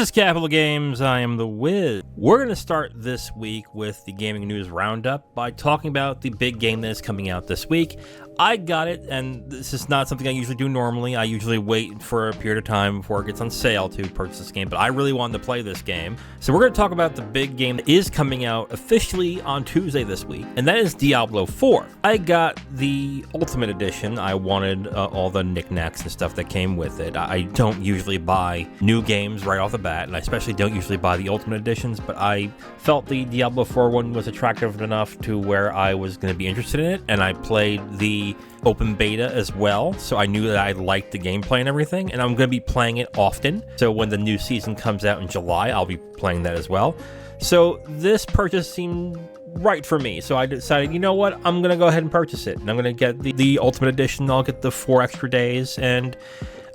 is Capital Games. I am the Wiz. We're going to start this week with the gaming news roundup by talking about the big game that is coming out this week. I got it, and this is not something I usually do normally. I usually wait for a period of time before it gets on sale to purchase this game, but I really wanted to play this game. So we're going to talk about the big game that is coming out officially on Tuesday this week, and that is Diablo 4. I got the Ultimate Edition. I wanted all the knickknacks and stuff that came with it. I don't usually buy new games right off the bat, and I especially don't usually buy the Ultimate Editions, but I felt the Diablo 4 one was attractive enough to where I was going to be interested in it, and I played the open beta as well, so I knew that I liked the gameplay and everything, and I'm going to be playing it often. So when the new season comes out in July, I'll be playing that as well. So this purchase seemed right for me, so I decided, you know what, I'm going to go ahead and purchase it, and I'm going to get the Ultimate Edition. I'll get the 4 extra days, and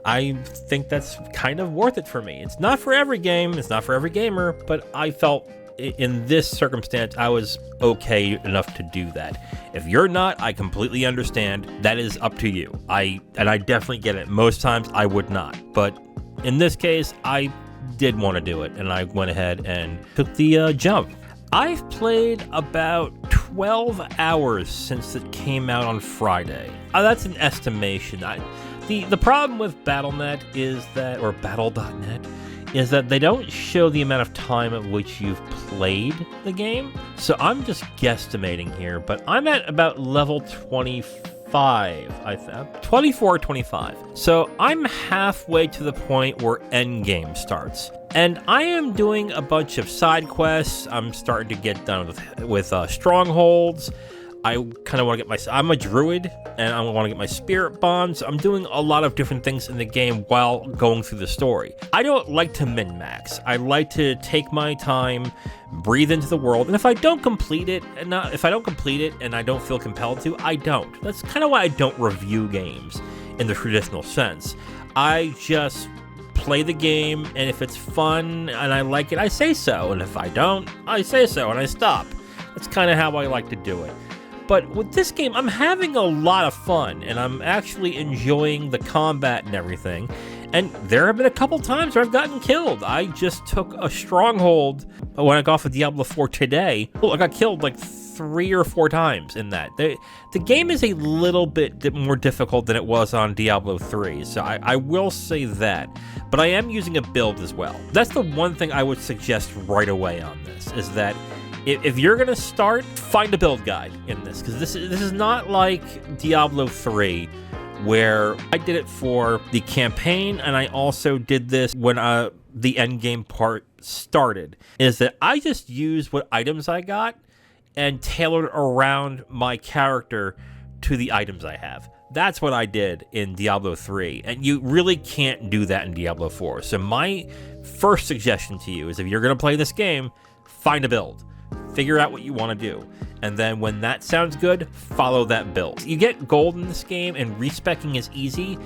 I think that's kind of worth it for me. It's not for every game, it's not for every gamer, but I felt in this circumstance, I was okay enough to do that. If you're not, I completely understand. That is up to you. I definitely get it. Most times I would not, but in this case, I did want to do it, and I went ahead and took the jump. I've played about 12 hours since it came out on Friday. That's an estimation. The problem with Battle.net is that, or Battle.net, is that they don't show the amount of time at which you've played the game. So I'm just guesstimating here, but I'm at about level 25, 24 or 25. So I'm halfway to the point where endgame starts. And I am doing a bunch of side quests. I'm starting to get done with strongholds. I kind of want to get I'm a druid, and I want to get my spirit bonds. I'm doing a lot of different things in the game while going through the story. I don't like to min-max. I like to take my time, breathe into the world, and if I don't complete it, and I don't feel compelled to, I don't. That's kind of why I don't review games in the traditional sense. I just play the game, and if it's fun and I like it, I say so, and if I don't, I say so, and I stop. That's kind of how I like to do it. But with this game, I'm having a lot of fun, and I'm actually enjoying the combat and everything. And there have been a couple times where I've gotten killed. I just took a stronghold when I got off of Diablo 4 today. I got killed like 3 or 4 times in that. The game is a little bit more difficult than it was on Diablo 3, so I will say that. But I am using a build as well. That's the one thing I would suggest right away on this, is that if you're going to start, find a build guide in this, because this is not like Diablo 3, where I did it for the campaign, and I also did this when the endgame part started, is that I just used what items I got and tailored around my character to the items I have. That's what I did in Diablo 3, and you really can't do that in Diablo 4. So my first suggestion to you is, if you're going to play this game, find a build. Figure out what you want to do, and then when that sounds good, follow that build. You get gold in this game, and respecking is easy,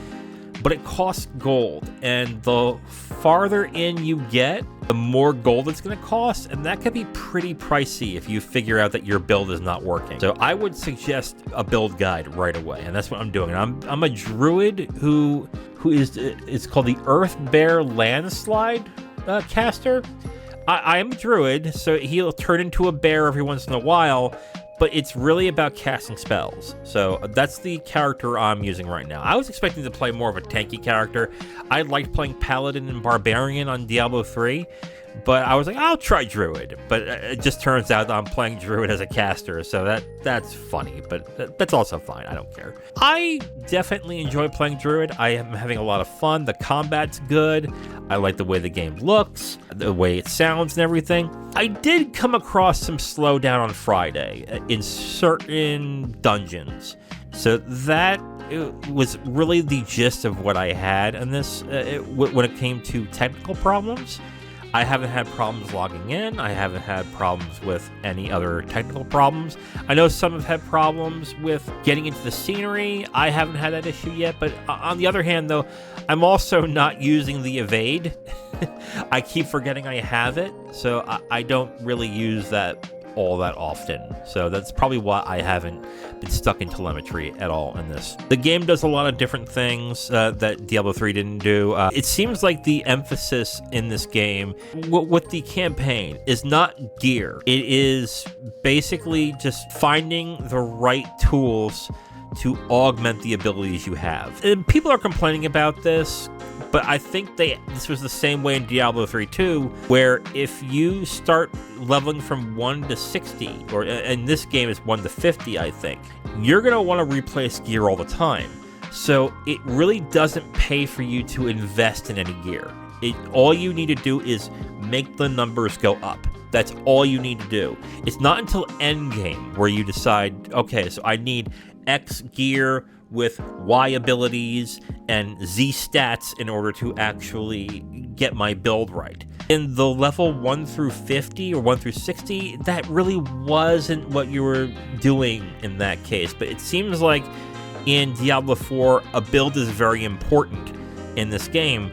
but it costs gold, and the farther in you get, the more gold it's going to cost, and that could be pretty pricey if you figure out that your build is not working. So I would suggest a build guide right away, and that's what I'm doing. I'm a druid who is, it's called the Earth Bear Landslide caster. I am a druid, so he'll turn into a bear every once in a while, but it's really about casting spells. So that's the character I'm using right now. I was expecting to play more of a tanky character. I liked playing Paladin and Barbarian on Diablo 3, but I was like, I'll try Druid. But it just turns out that I'm playing Druid as a caster, so that's funny, but that's also fine. I don't care. I definitely enjoy playing Druid. I am having a lot of fun. The combat's good. I like the way the game looks, the way it sounds and everything. I did come across some slowdown on Friday in certain dungeons. So that was really the gist of what I had in this when it came to technical problems. I haven't had problems logging in. I haven't had problems with any other technical problems. I know some have had problems with getting into the scenery. I haven't had that issue yet, but on the other hand, though, I'm also not using the evade. I keep forgetting I have it, so I don't really use that all that often. So that's probably why I haven't been stuck in telemetry at all in this. The game does a lot of different things that Diablo 3 didn't do. It seems like the emphasis in this game with the campaign is not gear. It is basically just finding the right tools to augment the abilities you have. And people are complaining about this, but I think this was the same way in Diablo 3 too, where if you start leveling from 1 to 60, or in this game it's 1 to 50, I think, you're going to want to replace gear all the time. So it really doesn't pay for you to invest in any gear. All you need to do is make the numbers go up. That's all you need to do. It's not until endgame where you decide, okay, so I need X gear with Y abilities and Z stats in order to actually get my build right. In the level 1 through 50 or 1 through 60, that really wasn't what you were doing in that case. But it seems like in Diablo 4, a build is very important in this game,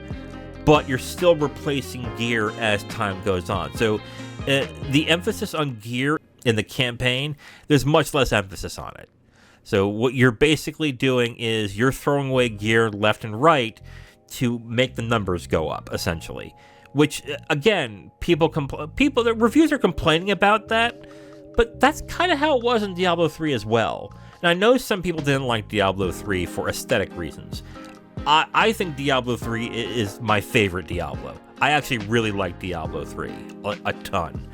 but you're still replacing gear as time goes on. So the emphasis on gear in the campaign, there's much less emphasis on it. So what you're basically doing is you're throwing away gear left and right to make the numbers go up, essentially. Which, again, the reviews are complaining about that, but that's kind of how it was in Diablo 3 as well. And I know some people didn't like Diablo 3 for aesthetic reasons. I think Diablo 3 is my favorite Diablo. I actually really like Diablo 3 a ton.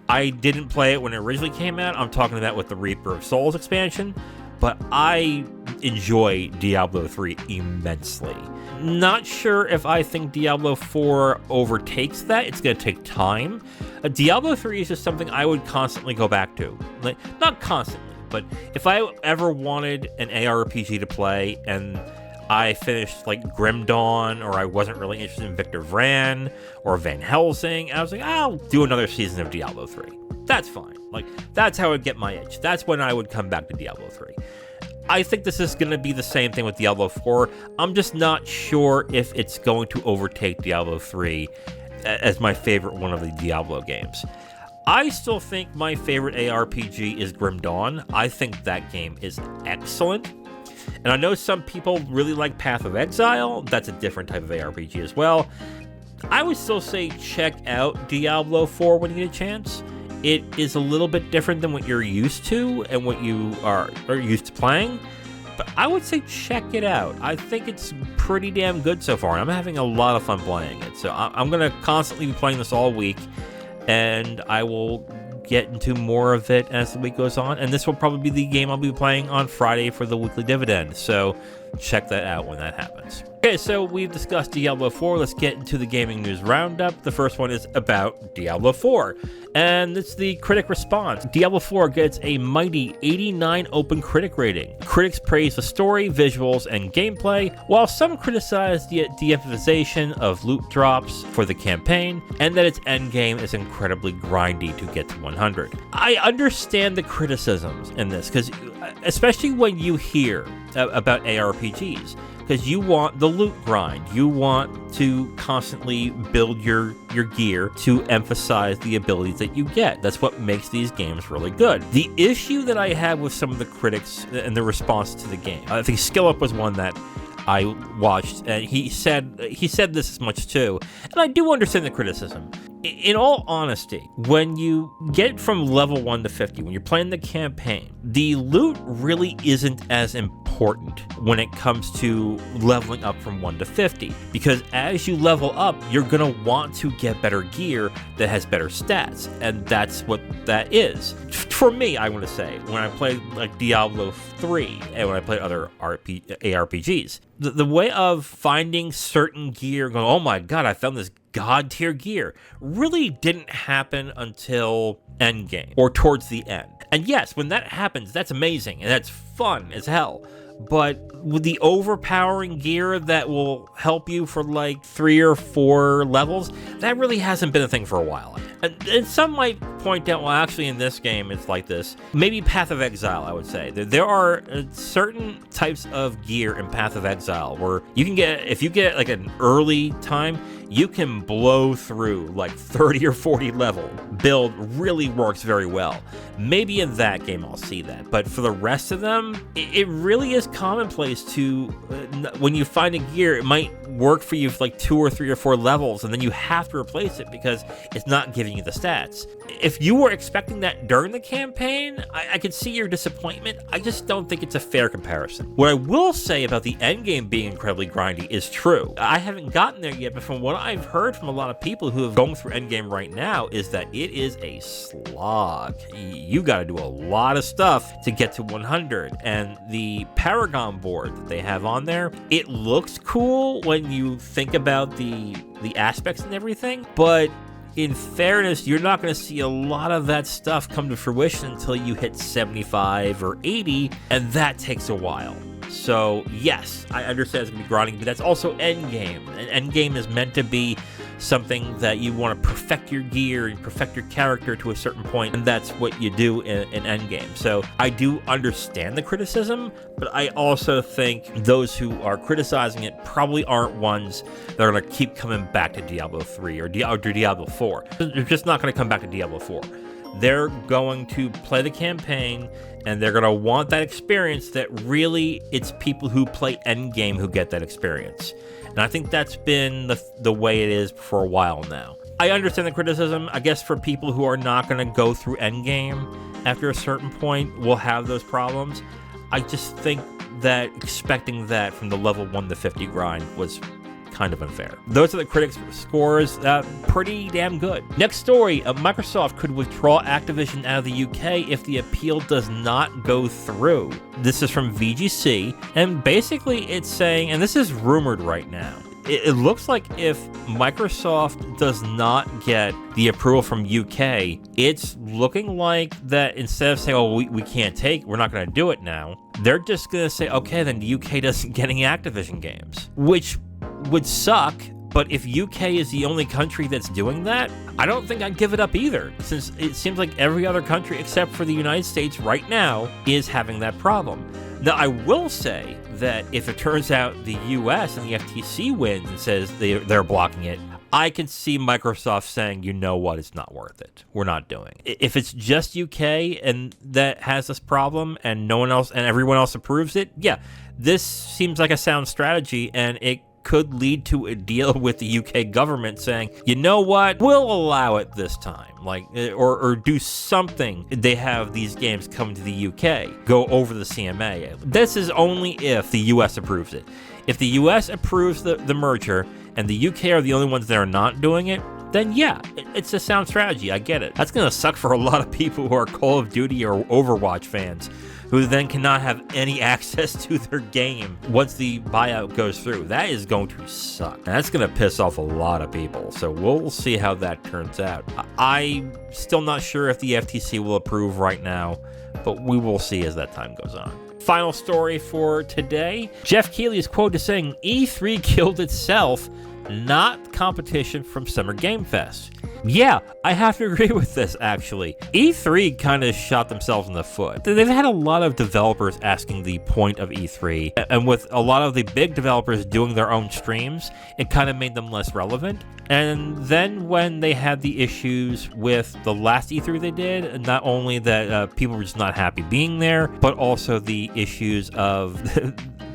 I didn't play it when it originally came out. I'm talking about with the Reaper of Souls expansion. But I enjoy Diablo 3 immensely. Not sure if I think Diablo 4 overtakes that. It's going to take time. Diablo 3 is just something I would constantly go back to. Like, not constantly, but if I ever wanted an ARPG to play and I finished like Grim Dawn, or I wasn't really interested in Victor Vran or Van Helsing, I was like, I'll do another season of Diablo 3. That's fine. Like, that's how I would get my itch. That's when I would come back to Diablo 3. I think this is going to be the same thing with Diablo 4. I'm just not sure if it's going to overtake Diablo 3 as my favorite one of the Diablo games. I still think my favorite ARPG is Grim Dawn. I think that game is excellent. And I know some people really like Path of Exile. That's a different type of ARPG as well. I would still say check out Diablo 4 when you get a chance. It is a little bit different than what you're used to and what you are used to playing, but I would say check it out. I think it's pretty damn good so far, and I'm having a lot of fun playing it. So I'm going to constantly be playing this all week, and I will get into more of it as the week goes on, and this will probably be the game I'll be playing on Friday for the weekly dividend, so check that out when that happens. Okay, so we've discussed Diablo 4. Let's get into the gaming news roundup. The first one is about Diablo 4, and it's the critic response. Diablo 4 gets a mighty 89 open critic rating. Critics praise the story, visuals, and gameplay, while some criticize the de-emphasization of loot drops for the campaign, and that its endgame is incredibly grindy to get to 100. I understand the criticisms in this, because especially when you hear about ARPGs, because you want the loot grind. You want to constantly build your gear to emphasize the abilities that you get. That's what makes these games really good. The issue that I have with some of the critics and the response to the game, I think SkillUp was one that I watched, and he said this as much too, and I do understand the criticism. In all honesty, when you get from level 1 to 50, when you're playing the campaign, the loot really isn't as important when it comes to leveling up from 1 to 50, because as you level up, you're going to want to get better gear that has better stats, and that's what that is. For me, I want to say, when I played like Diablo 3 and when I played other ARPGs, the way of finding certain gear, going, oh my god, I found this god tier gear, really didn't happen until endgame or towards the end. And yes, when that happens, that's amazing and that's fun as hell. But with the overpowering gear that will help you for like 3 or 4 levels, that really hasn't been a thing for a while. And some might point out, well, actually in this game it's like this. Maybe Path of Exile, I would say. There are certain types of gear in Path of Exile where you can get, if you get like an early time, you can blow through like 30 or 40 level. Build really works very well. Maybe in that game I'll see that, but for the rest of them, it really is commonplace to, when you find a gear, it might work for you for like 2 or 3 or 4 levels, and then you have to replace it because it's not giving you the stats. If you were expecting that during the campaign, I could see your disappointment. I just don't think it's a fair comparison. What I will say about the endgame being incredibly grindy is true. I haven't gotten there yet, but from what I've heard from a lot of people who have gone through endgame right now is that it is a slog. You got to do a lot of stuff to get to 100, and the Paragon board that they have on there, it looks cool when you think about the aspects and everything, but in fairness, you're not going to see a lot of that stuff come to fruition until you hit 75 or 80, and that takes a while. So yes, I understand it's going to be grinding, but that's also endgame. And endgame is meant to be something that you want to perfect your gear and perfect your character to a certain point, and that's what you do in endgame. So I do understand the criticism, but I also think those who are criticizing it probably aren't ones that are going to keep coming back to Diablo 3 or Diablo 4. They're just not going to come back to Diablo 4. They're going to play the campaign, and they're going to want that experience that really it's people who play endgame who get that experience. And I think that's been the way it is for a while now. I understand the criticism. I guess for people who are not going to go through endgame after a certain point will have those problems. I just think that expecting that from the level 1 to 50 grind was kind of unfair. Those are the critics' scores. Pretty damn good. Next story, Microsoft could withdraw Activision out of the UK if the appeal does not go through. This is from VGC, and basically it's saying, and this is rumored right now, it looks like if Microsoft does not get the approval from UK, it's looking like that instead of saying, oh, we can't take, we're not going to do it now, they're just going to say, okay, then the UK doesn't get any Activision games, which would suck. But if UK is the only country that's doing that, I don't think I'd give it up either, since it seems like every other country except for the United States right now is having that problem. Now, I will say that if it turns out the US and the FTC wins and says they're blocking it, I can see Microsoft saying, you know what, it's not worth it. We're not doing it. If it's just UK and that has this problem and no one else and everyone else approves it, yeah, this seems like a sound strategy, and it could lead to a deal with the UK government saying, you know what, we'll allow it this time, like, or do something. They have these games come to the UK, go over the CMA. This is only if the US approves it. If the US approves the merger and the UK are the only ones that are not doing it, then yeah, it's a sound strategy. I get it. That's going to suck for a lot of people who are Call of Duty or Overwatch fans, who then cannot have any access to their game once the buyout goes through. That is going to suck. And that's going to piss off a lot of people. So we'll see how that turns out. I'm still not sure if the FTC will approve right now, but we will see as that time goes on. Final story for today. Geoff Keighley is quoted as saying, E3 killed itself, not competition from Summer Game Fest. Yeah, I have to agree with this, actually. E3 kind of shot themselves in the foot. They've had a lot of developers asking the point of E3, and with a lot of the big developers doing their own streams, it kind of made them less relevant. And then when they had the issues with the last E3 they did, not only that people were just not happy being there, but also the issues of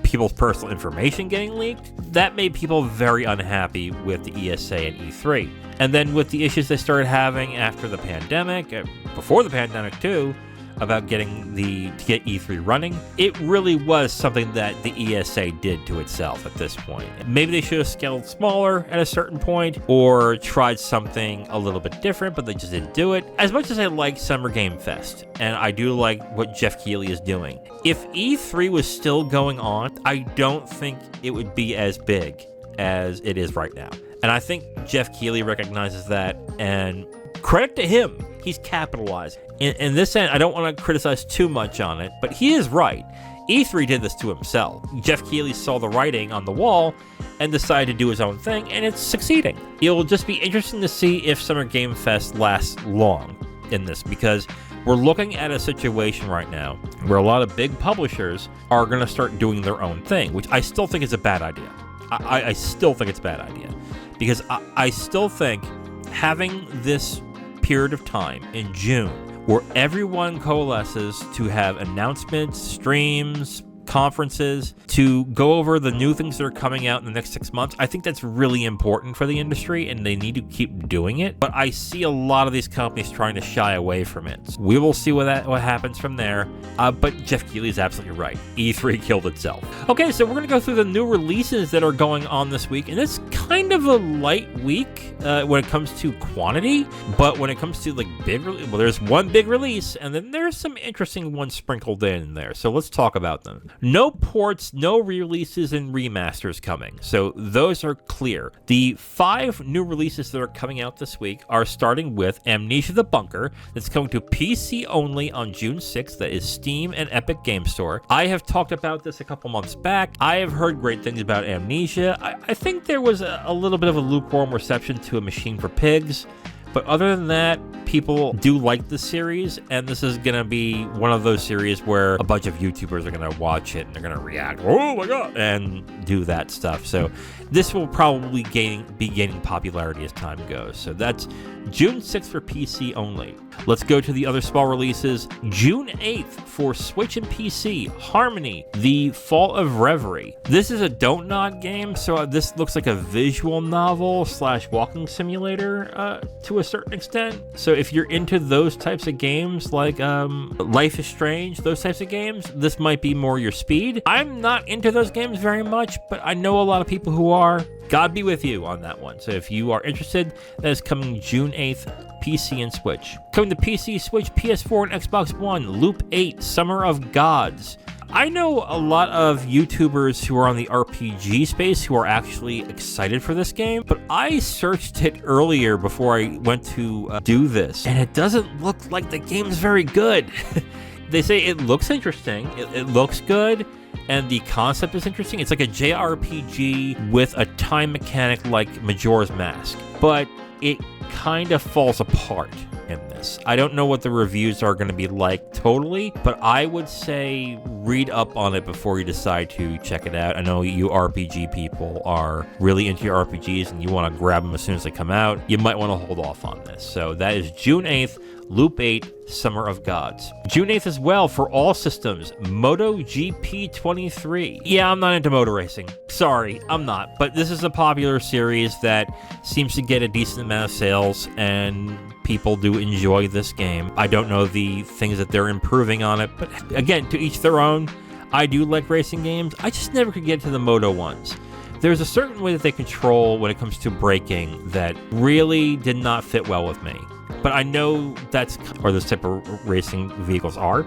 people's personal information getting leaked, that made people very unhappy with the ESA and E3. And then with the issues they started having after the pandemic, before the pandemic too, about getting to get E3 running, it really was something that the ESA did to itself at this point. Maybe they should have scaled smaller at a certain point, or tried something a little bit different, but they just didn't do it. As much as I like Summer Game Fest, and I do like what Geoff Keighley is doing, if E3 was still going on, I don't think it would be as big as it is right now. And I think Geoff Keighley recognizes that, and credit to him, he's capitalized. In this end, I don't want to criticize too much on it, but he is right. E3 did this to himself. Geoff Keighley saw the writing on the wall and decided to do his own thing, and it's succeeding. It will just be interesting to see if Summer Game Fest lasts long in this, because we're looking at a situation right now where a lot of big publishers are going to start doing their own thing, which I still think is a bad idea. I still think it's a bad idea. because I still think having this period of time in June where everyone coalesces to have announcements, streams, conferences, to go over the new things that are coming out in the next 6 months, I think that's really important for the industry, and they need to keep doing it. But I see a lot of these companies trying to shy away from it. So we will see what happens from there. But Geoff Keighley is absolutely right. E3 killed itself. Okay, so we're going to go through the new releases that are going on this week, and it's kind of a light week when it comes to quantity, but when it comes to like there's one big release, and then there's some interesting ones sprinkled in there. So let's talk about them. No ports, no re-releases, and remasters coming. So those are clear. The 5 new releases that are coming out this week are starting with Amnesia the Bunker, that's coming to PC only on June 6th. That is Steam and Epic Game Store. I have talked about this a couple months back. I have heard great things about Amnesia. I think there was a little bit of a lukewarm reception to A Machine for Pigs. But other than that, people do like the series, and this is going to be one of those series where a bunch of YouTubers are going to watch it and they're going to react, oh my god, and do that stuff. So this will probably be gaining popularity as time goes. So that's June 6th for PC only. Let's go to the other small releases. June 8th for Switch and PC, Harmony, The Fall of Reverie. This is a Don't Nod game, so this looks like a visual novel / walking simulator to a certain extent. So if you're into those types of games, like Life is Strange, those types of games, this might be more your speed. I'm not into those games very much, but I know a lot of people who are. God be with you on that one. So if you are interested, that is coming June 8th, PC and Switch. Coming to PC, Switch, PS4, and Xbox One, Loop 8, Summer of Gods. I know a lot of YouTubers who are on the RPG space who are actually excited for this game, but I searched it earlier before I went to do this, and it doesn't look like the game's very good. They say it looks interesting, it looks good, and the concept is interesting. It's like a JRPG with a time mechanic like Majora's Mask, but it kind of falls apart in this. I don't know what the reviews are going to be like totally, but I would say read up on it before you decide to check it out. I know you RPG people are really into your RPGs and you want to grab them as soon as they come out. You might want to hold off on this. So that is June 8th, Loop 8, Summer of Gods. June 8th as well for all systems, MotoGP 23. Yeah, I'm not into motor racing. Sorry, I'm not. But this is a popular series that seems to get a decent amount of sales, and people do enjoy this game. I don't know the things that they're improving on it, but again, to each their own. I do like racing games. I just never could get to the moto ones. There's a certain way that they control when it comes to braking that really did not fit well with me. But I know that's where this type of racing vehicles are.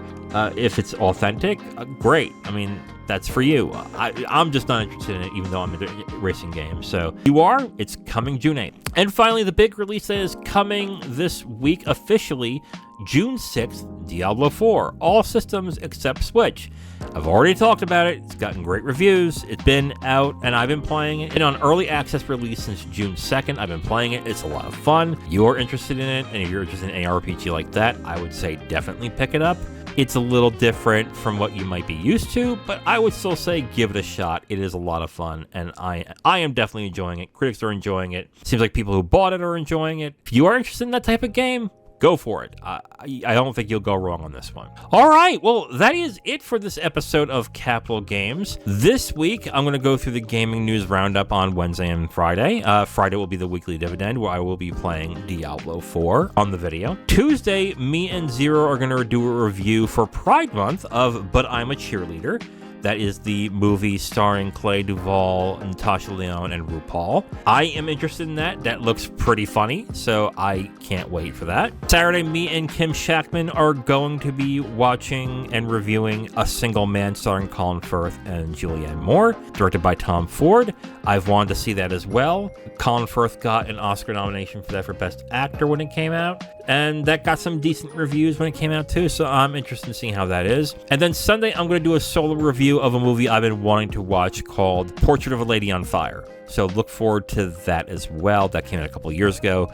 If it's authentic, great. I mean, that's for you. I'm just not interested in it, even though I'm into racing games. So you are, it's coming June 8th. And finally, the big release that is coming this week officially, June 6th, Diablo 4. All systems except Switch. I've already talked about it. It's gotten great reviews. It's been out, and I've been playing it. And on early access release since June 2nd, I've been playing it. It's a lot of fun. You're interested in it, and if you're interested in an ARPG like that, I would say definitely pick it up. It's a little different from what you might be used to, but I would still say give it a shot. It is a lot of fun, and I am definitely enjoying it. Critics are enjoying it. Seems like people who bought it are enjoying it. If you are interested in that type of game, go for it. I don't think you'll go wrong on this one. All right, well, that is it for this episode of Capital Games. This week, I'm going to go through the gaming news roundup on Wednesday and Friday. Friday will be the weekly dividend, where I will be playing Diablo 4 on the video. Tuesday, me and Zero are going to do a review for Pride Month of But I'm a Cheerleader. That is the movie starring Clea Duvall, Natasha Lyonne, and RuPaul. I am interested in that. That looks pretty funny, so I can't wait for that. Saturday, me and Kim Shackman are going to be watching and reviewing A Single Man starring Colin Firth and Julianne Moore, directed by Tom Ford. I've wanted to see that as well. Colin Firth got an Oscar nomination for that for Best Actor when it came out, and that got some decent reviews when it came out too, so I'm interested in seeing how that is. And then Sunday, I'm going to do a solo review of a movie I've been wanting to watch called Portrait of a Lady on Fire. So look forward to that as well. That came out a couple years ago.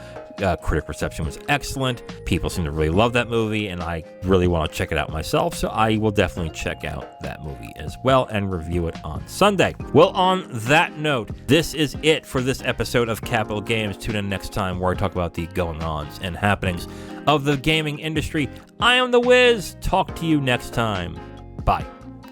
Critic reception was excellent. People seem to really love that movie, and I really want to check it out myself, so I will definitely check out that movie as well and review it on Sunday. Well, on that note, this is it for this episode of Capital Games. Tune in next time where I talk about the going-ons and happenings of the gaming industry. I am The Wiz. Talk to you next time. Bye.